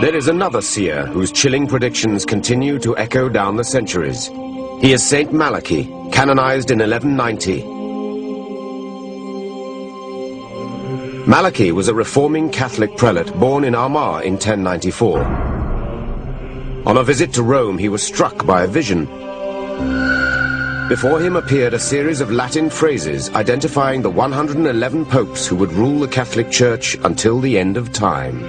There is another seer whose chilling predictions continue to echo down the centuries. He is Saint Malachy, canonized in 1190. Malachy was a reforming Catholic prelate born in Armagh in 1094. On a visit to Rome, he was struck by a vision. Before him appeared a series of Latin phrases identifying the 111 popes who would rule the Catholic Church until the end of time.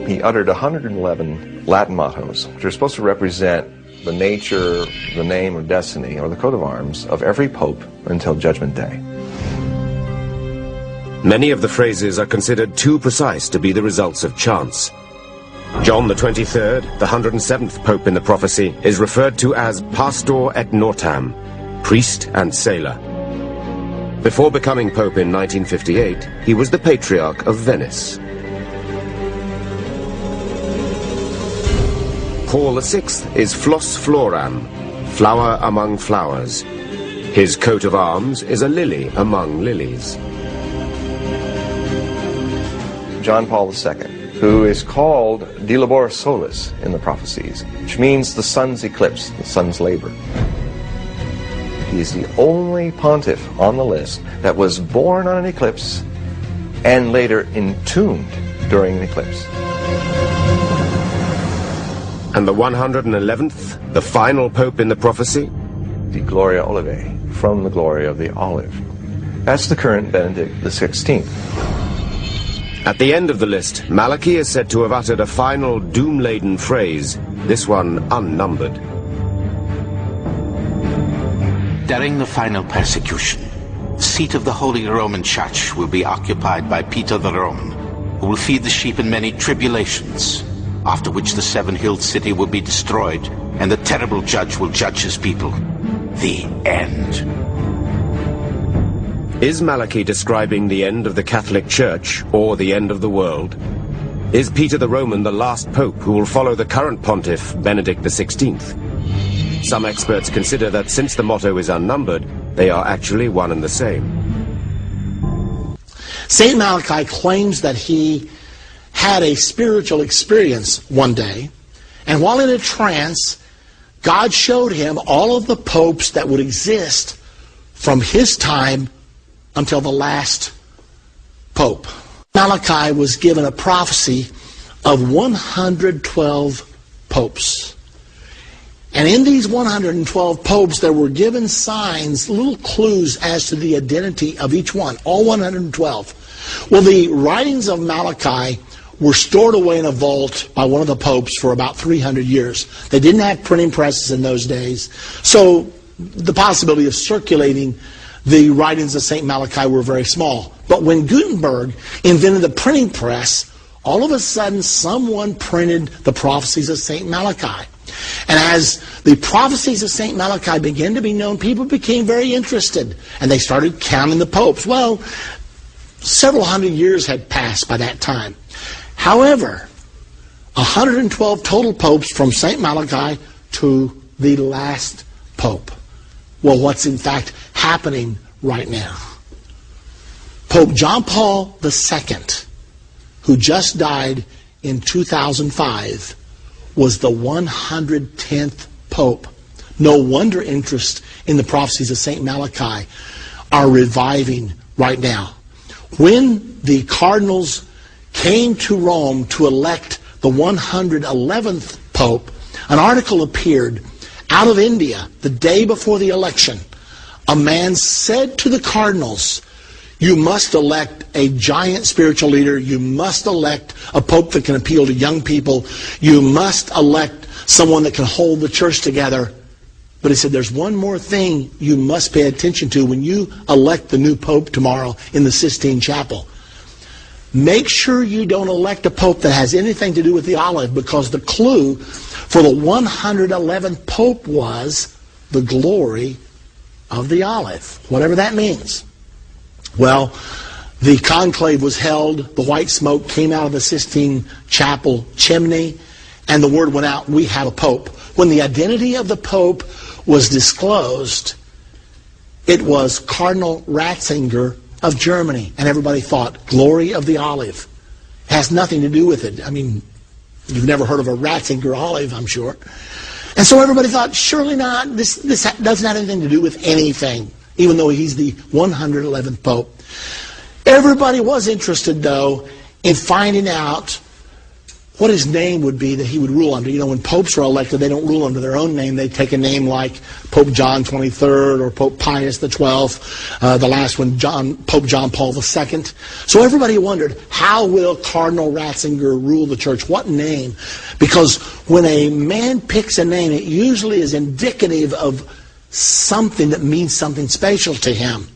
He uttered 111 Latin mottos, which are supposed to represent the nature, the name, or destiny, or the coat of arms of every pope until Judgment Day. Many of the phrases are considered too precise to be the results of chance. John the 23rd, the 107th pope in the prophecy, is referred to as Pastor et Nortam, priest and sailor. Before becoming pope in 1958, he was the Patriarch of Venice. Paul VI is Flos Floram, flower among flowers. His coat of arms is a lily among lilies. John Paul II, who is called De Labor Solis in the prophecies, which means the sun's eclipse, the sun's labor. He is the only pontiff on the list that was born on an eclipse and later entombed during an eclipse. And the 111th, the final pope in the prophecy? The Gloria Olivae, from the glory of the olive. That's the current Benedict XVI. At the end of the list, Malachy is said to have uttered a final doom-laden phrase, this one unnumbered. During the final persecution, the seat of the Holy Roman Church will be occupied by Peter the Roman, who will feed the sheep in many tribulations, after which the seven-hilled city will be destroyed, and the terrible judge will judge his people. The end. Is Malachy describing the end of the Catholic Church, or the end of the world? Is Peter the Roman the last pope who will follow the current pontiff, Benedict XVI? Some experts consider that since the motto is unnumbered, they are actually one and the same. Saint Malachy claims that he had a spiritual experience one day, and while in a trance, God showed him all of the popes that would exist from his time until the last pope. Malachy was given a prophecy of 112 popes. And in these 112 popes, there were given signs, little clues as to the identity of each one, all 112. Well, the writings of Malachy were stored away in a vault by one of the popes for about 300 years. They didn't have printing presses in those days, so the possibility of circulating the writings of Saint Malachy were very small. But when Gutenberg invented the printing press, all of a sudden someone printed the prophecies of Saint Malachy. And as the prophecies of Saint Malachy began to be known, people became very interested, and they started counting the popes. Well, several hundred years had passed by that time. However, 112 total popes from Saint Malachy to the last pope. Well, what's in fact happening right now? Pope John Paul II, who just died in 2005, was the 110th pope. No wonder interest in the prophecies of Saint Malachy are reviving right now. When the cardinals came to Rome to elect the 111th pope, an article appeared out of India the day before the election. A man said to the cardinals, you must elect a giant spiritual leader. You must elect a pope that can appeal to young people. You must elect someone that can hold the church together. But he said, there's one more thing you must pay attention to when you elect the new pope tomorrow in the Sistine Chapel. Make sure you don't elect a pope that has anything to do with the olive, because the clue for the 111th pope was the glory of the olive, whatever that means. Well, the conclave was held, the white smoke came out of the Sistine Chapel chimney, and the word went out, we have a pope. When the identity of the pope was disclosed, it was Cardinal Ratzinger of Germany, and everybody thought, glory of the olive. It has nothing to do with it. I mean, You've never heard of a Ratzinger olive, I'm sure. And so everybody thought, surely not. This doesn't have anything to do with anything, even though he's the 111th Pope. Everybody was interested, though, in finding out what his name would be that he would rule under. You know, when popes are elected, they don't rule under their own name. They take a name like Pope John XXIII or Pope Pius XII, the last one, Pope John Paul II. So everybody wondered, how will Cardinal Ratzinger rule the church? What name? Because when a man picks a name, it usually is indicative of something that means something special to him.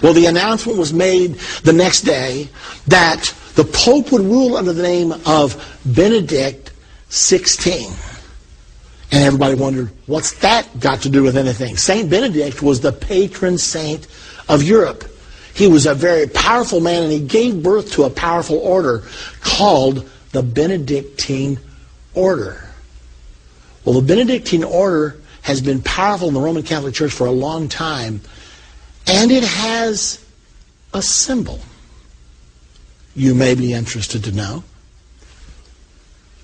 Well, the announcement was made the next day that the Pope would rule under the name of Benedict XVI. And everybody wondered, what's that got to do with anything? Saint Benedict was the patron saint of Europe. He was a very powerful man, and he gave birth to a powerful order called the Benedictine order. Well, the Benedictine order has been powerful in the Roman Catholic Church for a long time, and it has a symbol. You may be interested to know.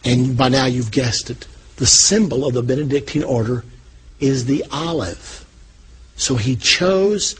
And by now you've guessed it. The symbol of the Benedictine order is the olive. So he chose